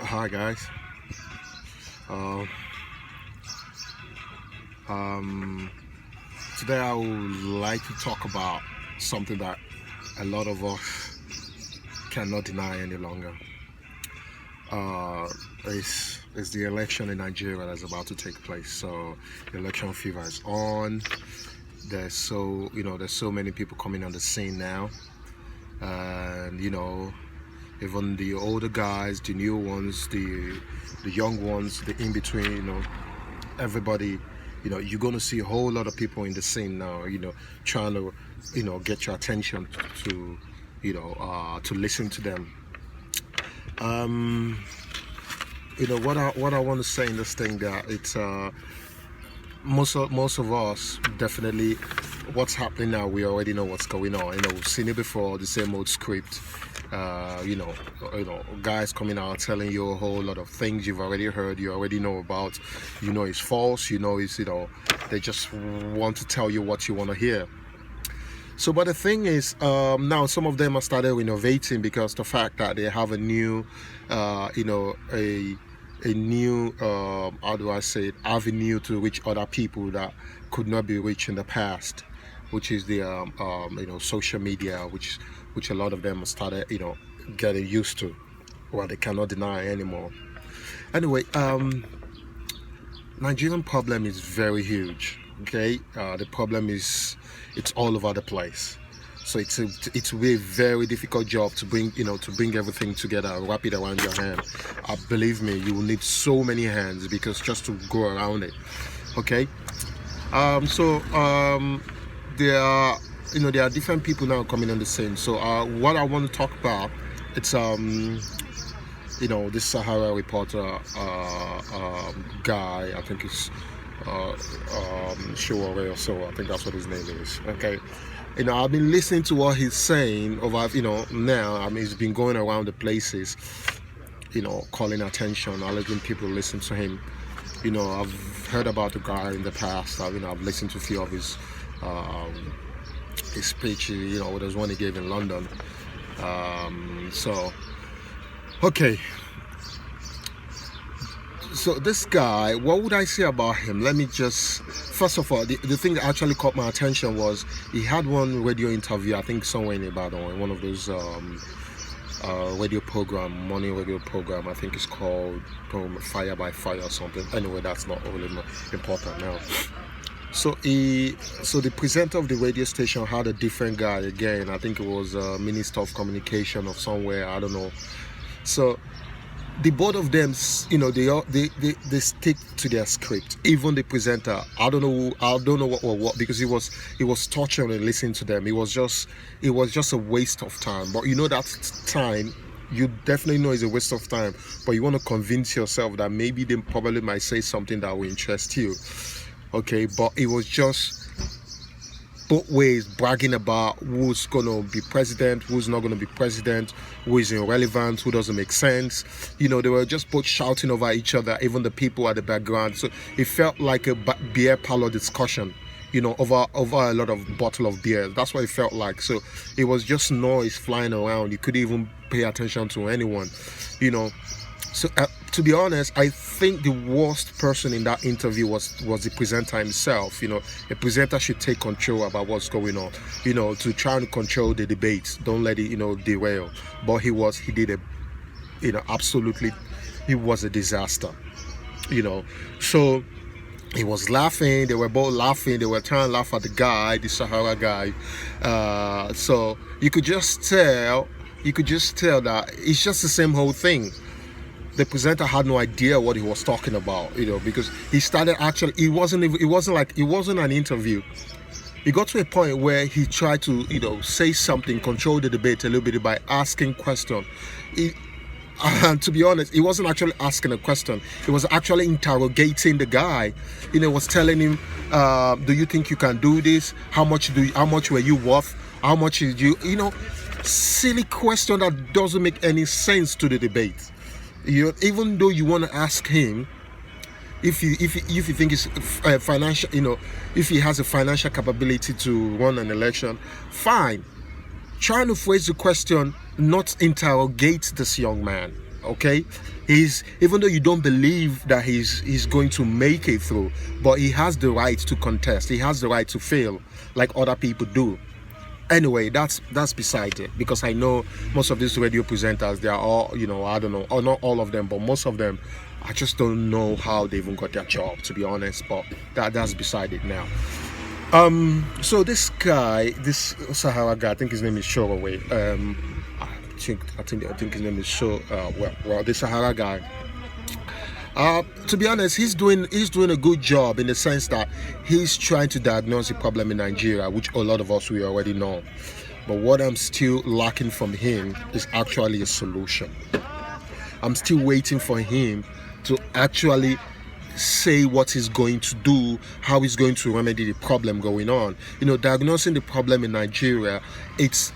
Hi guys. Uh, um, Today I would like to talk about something that a lot of us cannot deny any longer. Uh, it's the election in Nigeria that's about to take place. So the election fever is on. There's so many people coming on the scene now, and even the older guys, the new ones, the young ones, the in between, everybody, you're going to see a whole lot of people in the scene now, trying to, get your attention to listen to them. um what I want to say in this thing, that it's most of us definitely, what's happening now, we already know what's going on. We've seen it before, the same old script. Guys coming out telling you a whole lot of things you've already heard, you already know about. It's false. It's they just want to tell you what you want to hear. So, but the thing is, now some of them have started innovating, because the fact that they have a new, a new, how do I say it, avenue to reach other people that could not be reached in the past, which is the social media, which a lot of them have started getting used to, well, they cannot deny anymore. Anyway, Nigerian problem is very huge. Okay, the problem is it's all over the place. So it's a very difficult job to bring everything together, wrap it around your hand. Believe me, you will need so many hands, because just to go around it. Okay, so there are different people now coming on the scene. So what I want to talk about, it's this Sahara reporter guy, I think it's Showore or so, I think that's what his name is. Okay, I've been listening to what he's saying over, now. I mean, he's been going around the places, calling attention, letting people listen to him. I've heard about the guy in the past. I've listened to a few of his speech. There's one he gave in London. Okay. So this guy, what would I say about him? Let me just, first of all, the thing that actually caught my attention was he had one radio interview, I think somewhere in Ibadan, in one of those radio program, morning radio program. I think it's called Fire by Fire or something. Anyway, that's not really important now. So the presenter of the radio station had a different guy again. I think it was Minister of Communication of somewhere, I don't know. So the both of them, they stick to their script. Even the presenter, I don't know what, because he was torturing and listening to them. It was just a waste of time. But that time, you definitely know it's a waste of time. But you want to convince yourself that maybe they probably might say something that will interest you. Okay, but it was just both ways, bragging about who's gonna be president, who's not gonna be president, who is irrelevant, who doesn't make sense. They were just both shouting over each other, even the people at the background. So it felt like a beer parlor discussion, over a lot of bottle of beer. That's what it felt like. So it was just noise flying around. You couldn't even pay attention to anyone. So to be honest, I think the worst person in that interview was the presenter himself. A presenter should take control about what's going on, to try and control the debate. Don't let it, derail. But he did absolutely, he was a disaster, So he was laughing, they were both laughing, they were trying to laugh at the guy, the Sahara guy. So you could just tell that it's just the same whole thing. The presenter had no idea what he was talking about, because he started actually, it wasn't an interview. He got to a point where he tried to, say something, control the debate a little bit by asking questions. And to be honest, he wasn't actually asking a question. He was actually interrogating the guy. Was telling him, do you think you can do this? How much were you worth? How much did you, silly question that doesn't make any sense to the debate. Even though you want to ask him if you think it's financial, if he has a financial capability to run an election, fine. Trying to phrase the question, not interrogate this young man. okay? He's, even though you don't believe that he's going to make it through, but he has the right to contest. He has the right to fail like other people do. Anyway, that's beside it, because I know most of these radio presenters, they are all, you know, I don't know, or not all of them, but most of them, I just don't know how they even got their job, to be honest. But that's beside it now. So this guy, this Sahara guy, I think his name is Shoroway. I think his name is well, the Sahara guy. To be honest, he's doing a good job, in the sense that he's trying to diagnose the problem in Nigeria, which a lot of us we already know. But what I'm still lacking from him is actually a solution. I'm still waiting for him to actually say what he's going to do, how he's going to remedy the problem going on. You know, diagnosing the problem in Nigeria, it's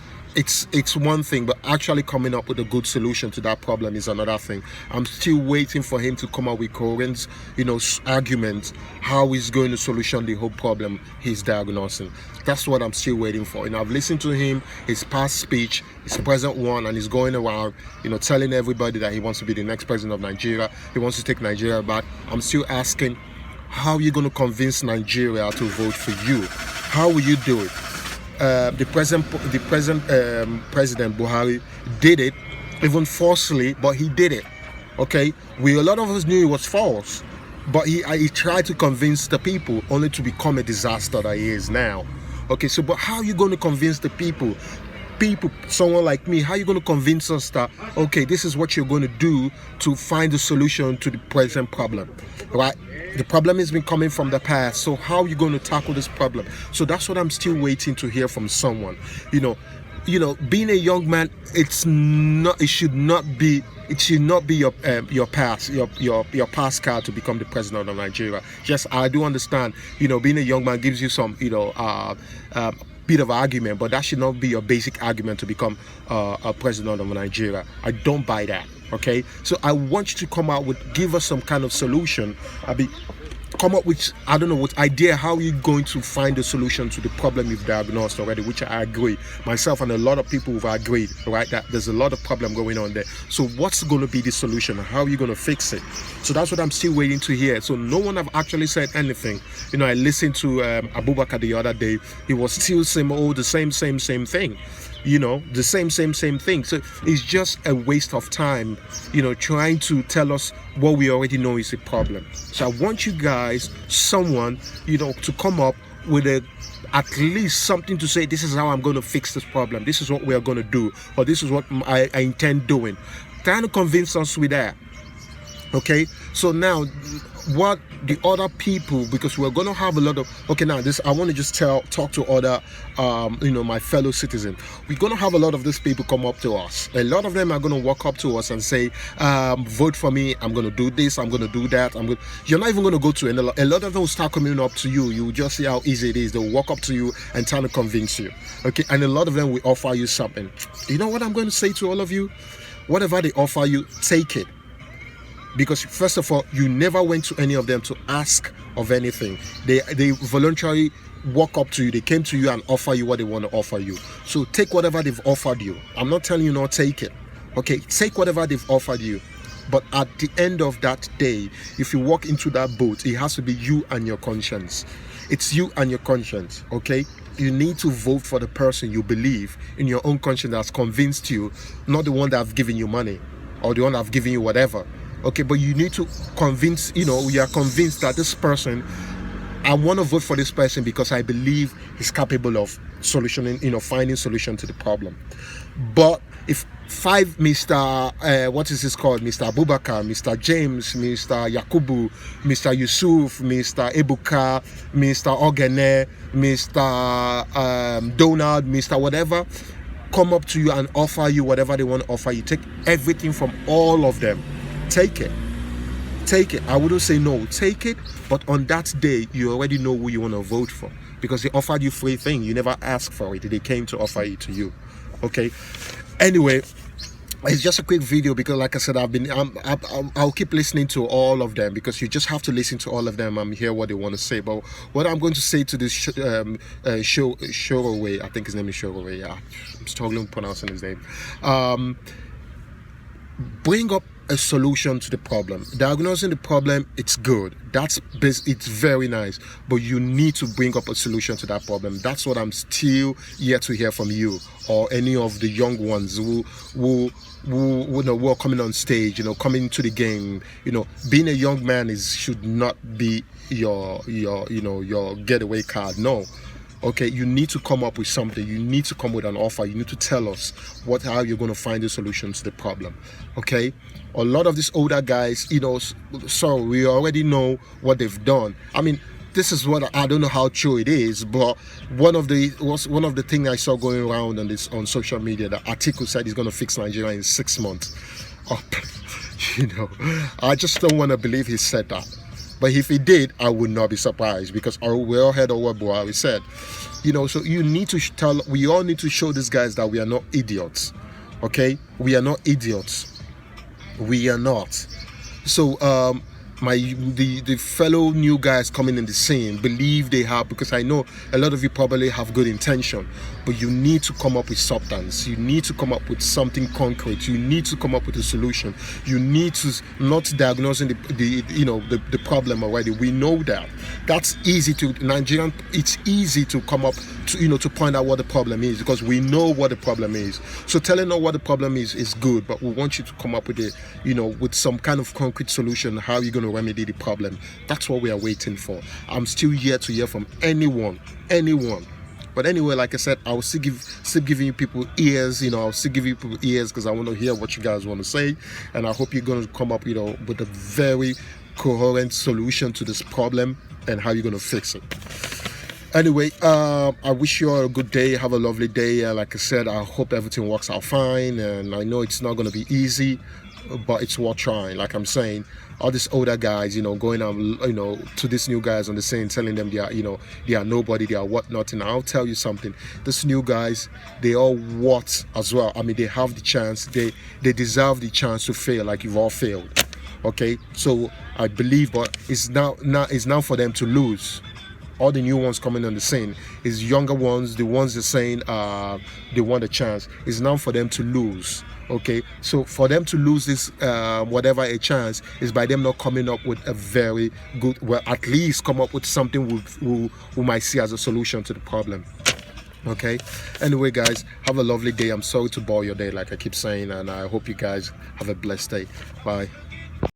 one thing, but actually coming up with a good solution to that problem is another thing. I'm still waiting for him to come up with coherent, you know, arguments, how he's going to solution the whole problem he's diagnosing. That's what I'm still waiting for. And I've listened to him, his past speech, his present one, and he's going around, you know, telling everybody that he wants to be the next president of Nigeria. He wants to take Nigeria back. I'm still asking, how are you going to convince Nigeria to vote for you? How will you do it? The present President Buhari did it, even falsely, but he did it. Okay, a lot of us knew it was false, but he tried to convince the people, only to become a disaster that he is now. Okay, so but how are you going to convince the people, someone like me, how are you going to convince us that, okay, this is what you're going to do to find a solution to the present problem, right? The problem has been coming from the past, so how are you going to tackle this problem? So that's what I'm still waiting to hear from someone. You know, being a young man, it should not be your pass card to become the president of Nigeria. Yes, I do understand. You know, being a young man gives you some, you know, bit of argument, but that should not be your basic argument to become a president of Nigeria. I don't buy that. Okay, so I want you to give us some kind of solution. Come up with, I don't know, what idea, how are you going to find a solution to the problem you've diagnosed already, which I agree, myself and a lot of people have agreed, right, that there's a lot of problem going on there. So what's going to be the solution? How are you going to fix it? So that's what I'm still waiting to hear. So no one have actually said anything. You know, I listened to Abubakar the other day. He was still the same thing. You know, the same thing. So it's just a waste of time, you know, trying to tell us what we already know is a problem. So I want you guys, someone, you know, to come up with at least something to say, this is how I'm going to fix this problem, this is what we are going to do, or this is what I intend doing. Trying to convince us with that. Okay, so now what the other people, because we're going to have a lot of, okay, now this, I want to just talk to other you know, my fellow citizens. We're going to have a lot of these people come up to us. A lot of them are going to walk up to us and say, vote for me, I'm going to do this, I'm going to do that, you're not even going to go to a lot of them will start coming up to you. You will just see how easy it is. They'll walk up to you and try to convince you. Okay, and a lot of them will offer you something. You know what I'm going to say to all of you? Whatever they offer you, take it. Because first of all, you never went to any of them to ask of anything. They voluntarily walk up to you. They came to you and offer you what they want to offer you. So take whatever they've offered you. I'm not telling you not take it. Okay, take whatever they've offered you. But at the end of that day, if you walk into that boat, it has to be you and your conscience. It's you and your conscience, okay? You need to vote for the person you believe in your own conscience that's convinced you, not the one that have given you money or the one that have given you whatever. Okay, but you need to convince, you know, you are convinced that this person, I want to vote for this person because I believe he's capable of solutioning, you know, finding solution to the problem. But if what is this called? Mr. Abubakar, Mr. James, Mr. Yakubu, Mr. Yusuf, Mr. Ebuka, Mr. Ogene, Mr. Donald, Mr. whatever, come up to you and offer you whatever they want to offer you, take everything from all of them. Take it. I wouldn't say no. Take it, but on that day, you already know who you want to vote for because they offered you free thing. You never asked for it. They came to offer it to you. Okay. Anyway, it's just a quick video because, like I said, I'll keep listening to all of them because you just have to listen to all of them and hear what they want to say. But what I'm going to say to this Shoroway, I think his name is Shoroway. Yeah, I'm struggling pronouncing his name. bring up a solution to the problem. Diagnosing the problem, it's good. It's very nice, but you need to bring up a solution to that problem. That's what I'm still yet to hear from you or any of the young ones who are coming on stage, coming to the game. Being a young man should not be your getaway card. No. Okay, you need to come up with something. You need to come with an offer. You need to tell us how you're going to find the solution to the problem. Okay, a lot of these older guys, so we already know what they've done. I mean, this is what I don't know how true it is, but one of the things I saw going around on social media, the article said he's going to fix Nigeria in 6 months. I just don't want to believe he said that. But if he did, I would not be surprised, because we all heard of what Buhari said. So you need to we all need to show these guys that we are not idiots. Okay? We are not idiots. We are not. So the fellow new guys coming in the scene believe they have, because I know a lot of you probably have good intention, but you need to come up with substance. You need to come up with something concrete. You need to come up with a solution. You need to not diagnosing the problem already. We know that. That's easy to Nigerian. It's easy to come up to point out what the problem is, because we know what the problem is. So telling us what the problem is good, but we want you to come up with with some kind of concrete solution. How are you going to remedy the problem? That's what we are waiting for. I'm still here to hear from anyone. But anyway, like I said, I will still giving people ears. I'll still give you people ears, because I want to hear what you guys want to say, and I hope you're going to come up with a very coherent solution to this problem and how you're going to fix it. Anyway, I wish you all a good day. Have a lovely day. Like I said, I hope everything works out fine, and I know it's not going to be easy, but it's worth trying. Like I'm saying, all these older guys, going on, to these new guys on the scene, telling them they are nobody, they are whatnot. And I'll tell you something, these new guys, they all what as well. I mean, they have the chance, they deserve the chance to fail, like you've all failed. Okay, so I believe, but it's now for them to lose. All the new ones coming on the scene is younger ones, the ones they're saying they want a chance. It's now for them to lose. Okay, so for them to lose this whatever a chance is by them not coming up with a very good, well, at least come up with something who might see as a solution to the problem. Okay, anyway guys, have a lovely day. I'm sorry to bore your day, like I keep saying, and I hope you guys have a blessed day. Bye.